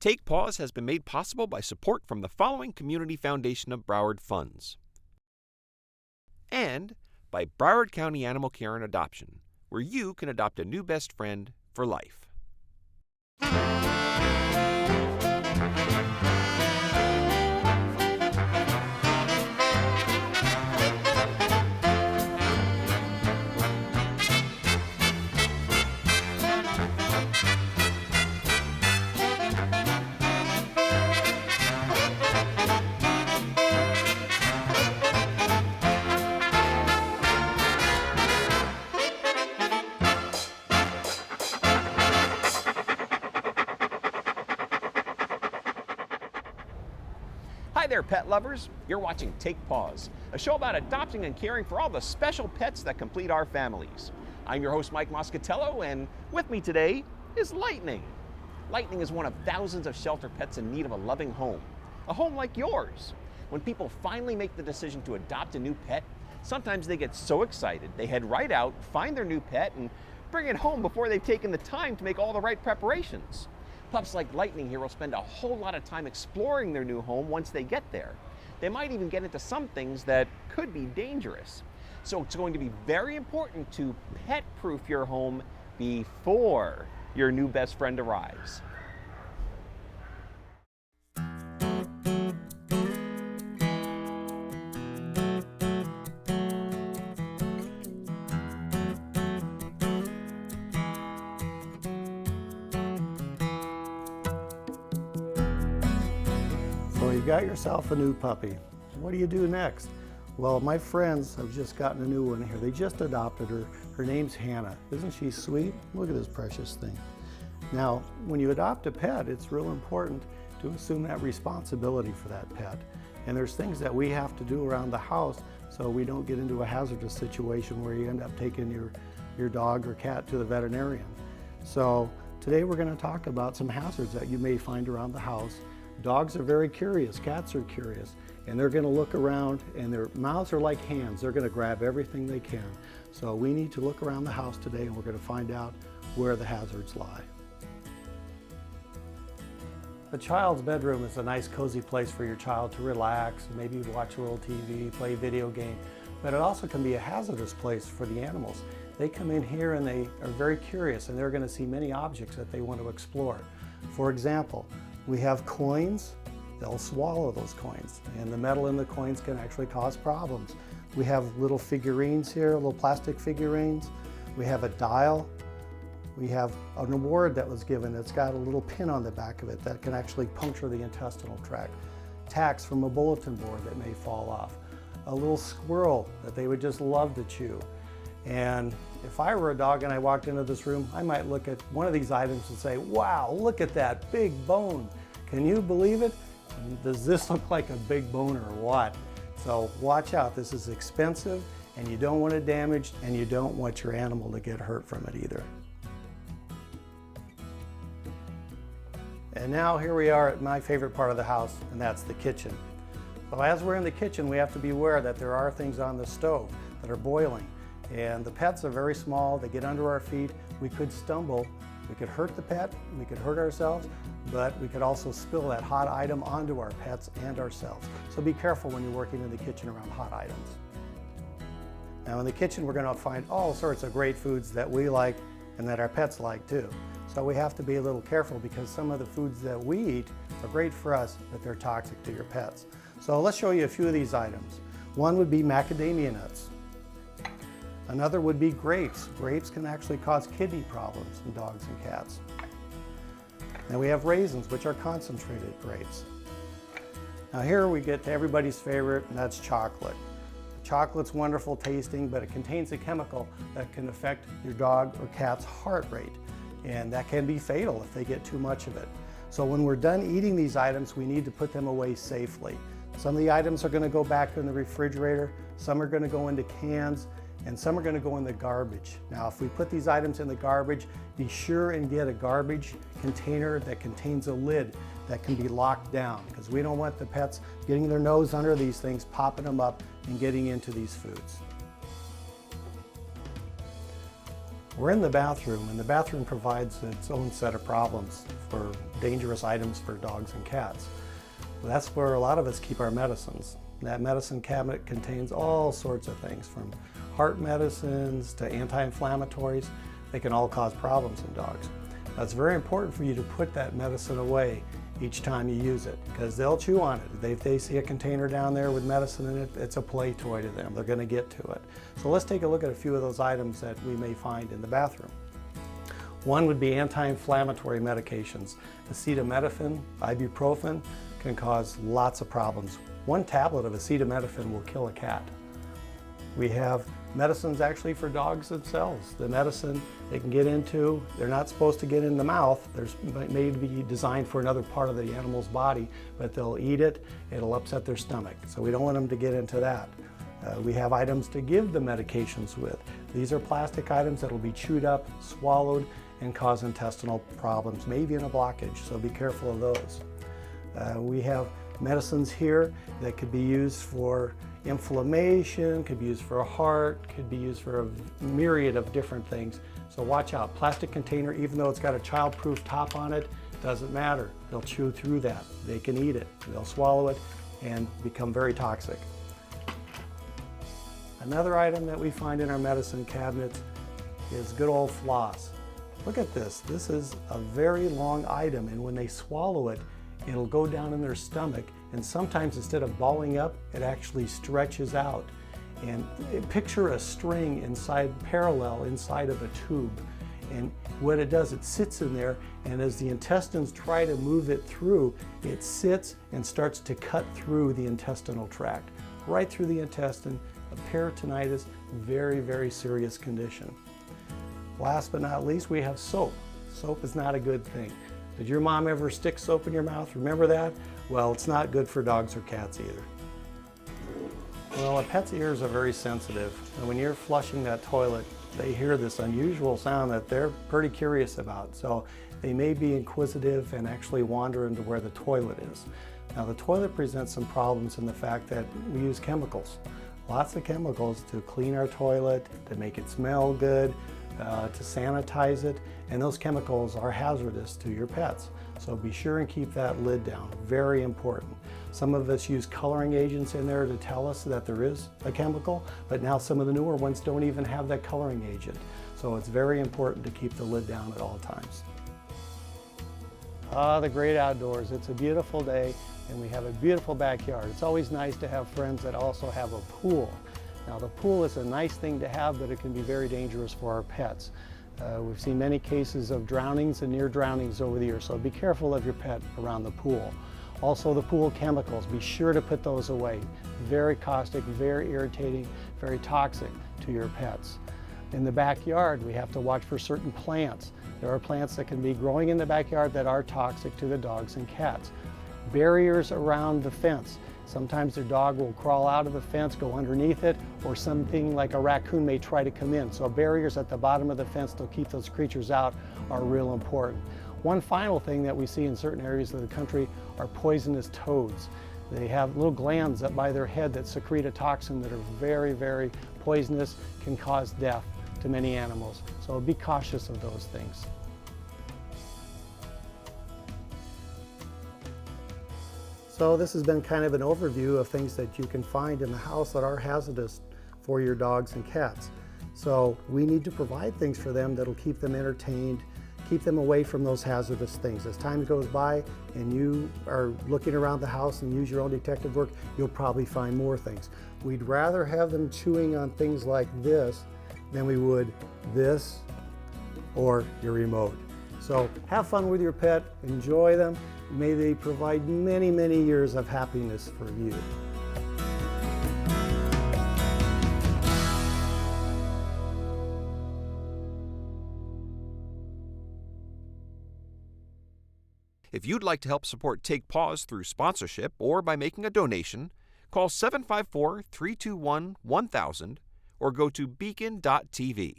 Take Paws has been made possible by support from the following Community Foundation of Broward funds. And by Broward County Animal Care and Adoption, where you can adopt a new best friend for life. Hi there, pet lovers. You're watching Take Paws, a show about adopting and caring for all the special pets that complete our families. I'm your host, Mike Moscatello, and with me today is Lightning. Lightning is one of thousands of shelter pets in need of a loving home, a home like yours. When people finally make the decision to adopt a new pet, sometimes they get so excited they head right out, find their new pet, and bring it home before they've taken the time to make all the right preparations. Pups like Lightning here will spend a whole lot of time exploring their new home once they get there. They might even get into some things that could be dangerous. So it's going to be very important to pet-proof your home before your new best friend arrives. So you got yourself a new puppy. What do you do next? Well, my friends have just gotten a new one here. They just adopted her. Her name's Hannah. Isn't she sweet? Look at this precious thing. Now, when you adopt a pet, it's real important to assume that responsibility for that pet. And there's things that we have to do around the house so we don't get into a hazardous situation where you end up taking your dog or cat to the veterinarian. So today we're going to talk about some hazards that you may find around the house. Dogs are very curious, cats are curious, and they're going to look around, and their mouths are like hands. They're going to grab everything they can. So we need to look around the house today, and we're going to find out where the hazards lie. A child's bedroom is a nice cozy place for your child to relax, maybe watch a little TV, play a video game, but it also can be a hazardous place for the animals. They come in here and they are very curious, and they're going to see many objects that they want to explore. For example, we have coins. They'll swallow those coins, and the metal in the coins can actually cause problems. We have little figurines here, little plastic figurines. We have a dial. We have an award that was given that's got a little pin on the back of it that can actually puncture the intestinal tract. Tacks from a bulletin board that may fall off. A little squirrel that they would just love to chew. And if I were a dog and I walked into this room, I might look at one of these items and say, wow, look at that big bone. Can you believe it? Does this look like a big bone or what? So watch out, this is expensive and you don't want it damaged and you don't want your animal to get hurt from it either. And now here we are at my favorite part of the house, and that's the kitchen. So as we're in the kitchen, we have to be aware that there are things on the stove that are boiling. And the pets are very small, they get under our feet, we could stumble, we could hurt the pet, we could hurt ourselves, but we could also spill that hot item onto our pets and ourselves. So be careful when you're working in the kitchen around hot items. Now in the kitchen we're going to find all sorts of great foods that we like and that our pets like too. So we have to be a little careful because some of the foods that we eat are great for us, but they're toxic to your pets. So let's show you a few of these items. One would be macadamia nuts. Another would be grapes. Grapes can actually cause kidney problems in dogs and cats. Then we have raisins, which are concentrated grapes. Now here we get to everybody's favorite, and that's chocolate. Chocolate's wonderful tasting, but it contains a chemical that can affect your dog or cat's heart rate, and that can be fatal if they get too much of it. So when we're done eating these items, we need to put them away safely. Some of the items are going to go back in the refrigerator, some are going to go into cans, and some are going to go in the garbage. Now, if we put these items in the garbage, be sure and get a garbage container that contains a lid that can be locked down, because we don't want the pets getting their nose under these things, popping them up, and getting into these foods. We're in the bathroom, and the bathroom provides its own set of problems for dangerous items for dogs and cats. That's where a lot of us keep our medicines. That medicine cabinet contains all sorts of things, from heart medicines to anti-inflammatories. They can all cause problems in dogs. Now, it's very important for you to put that medicine away each time you use it, because they'll chew on it. If they see a container down there with medicine in it, it's a play toy to them. They're going to get to it. So let's take a look at a few of those items that we may find in the bathroom. One would be anti-inflammatory medications. Acetaminophen, ibuprofen can cause lots of problems. One tablet of acetaminophen will kill a cat. We have medicines actually for dogs themselves. The medicine they can get into, they're not supposed to get in the mouth. They're may be designed for another part of the animal's body, but they'll eat it, it'll upset their stomach. So we don't want them to get into that. We have items to give the medications with. These are plastic items that will be chewed up, swallowed, and cause intestinal problems, maybe in a blockage, so be careful of those. We have medicines here that could be used for inflammation, could be used for a heart, could be used for a myriad of different things. So watch out. Plastic container, even though it's got a child-proof top on it, doesn't matter. They'll chew through that. They can eat it. They'll swallow it and become very toxic. Another item that we find in our medicine cabinets is good old floss. Look at this. This is a very long item, and when they swallow it, it'll go down in their stomach, and sometimes instead of balling up, it actually stretches out. And picture a string parallel inside of a tube. And what it does, it sits in there, and as the intestines try to move it through, it sits and starts to cut through the intestinal tract, right through the intestine. A peritonitis, very, very serious condition. Last but not least, we have soap. Soap is not a good thing. Did your mom ever stick soap in your mouth? Remember that? Well, it's not good for dogs or cats either. Well, a pet's ears are very sensitive, and when you're flushing that toilet, they hear this unusual sound that they're pretty curious about. So they may be inquisitive and actually wander into where the toilet is. Now, the toilet presents some problems in the fact that we use chemicals. Lots of chemicals to clean our toilet, to make it smell good, to sanitize it, and those chemicals are hazardous to your pets. So be sure and keep that lid down, very important. Some of us use coloring agents in there to tell us that there is a chemical, but now some of the newer ones don't even have that coloring agent. So it's very important to keep the lid down at all times. The great outdoors. It's a beautiful day, and we have a beautiful backyard. It's always nice to have friends that also have a pool. Now, the pool is a nice thing to have, but it can be very dangerous for our pets. We've seen many cases of drownings and near drownings over the years, so be careful of your pet around the pool. Also, the pool chemicals, be sure to put those away. Very caustic, very irritating, very toxic to your pets. In the backyard, we have to watch for certain plants. There are plants that can be growing in the backyard that are toxic to the dogs and cats. Barriers around the fence. Sometimes their dog will crawl out of the fence, go underneath it, or something like a raccoon may try to come in. So barriers at the bottom of the fence to keep those creatures out are real important. One final thing that we see in certain areas of the country are poisonous toads. They have little glands up by their head that secrete a toxin that are very, very poisonous, can cause death to many animals. So be cautious of those things. So this has been kind of an overview of things that you can find in the house that are hazardous for your dogs and cats. So we need to provide things for them that'll keep them entertained, keep them away from those hazardous things. As time goes by and you are looking around the house and use your own detective work, you'll probably find more things. We'd rather have them chewing on things like this than we would this or your remote. So have fun with your pet, enjoy them. May they provide many, many years of happiness for you. If you'd like to help support Take Paws through sponsorship or by making a donation, call 754-321-1000 or go to BECON-TV.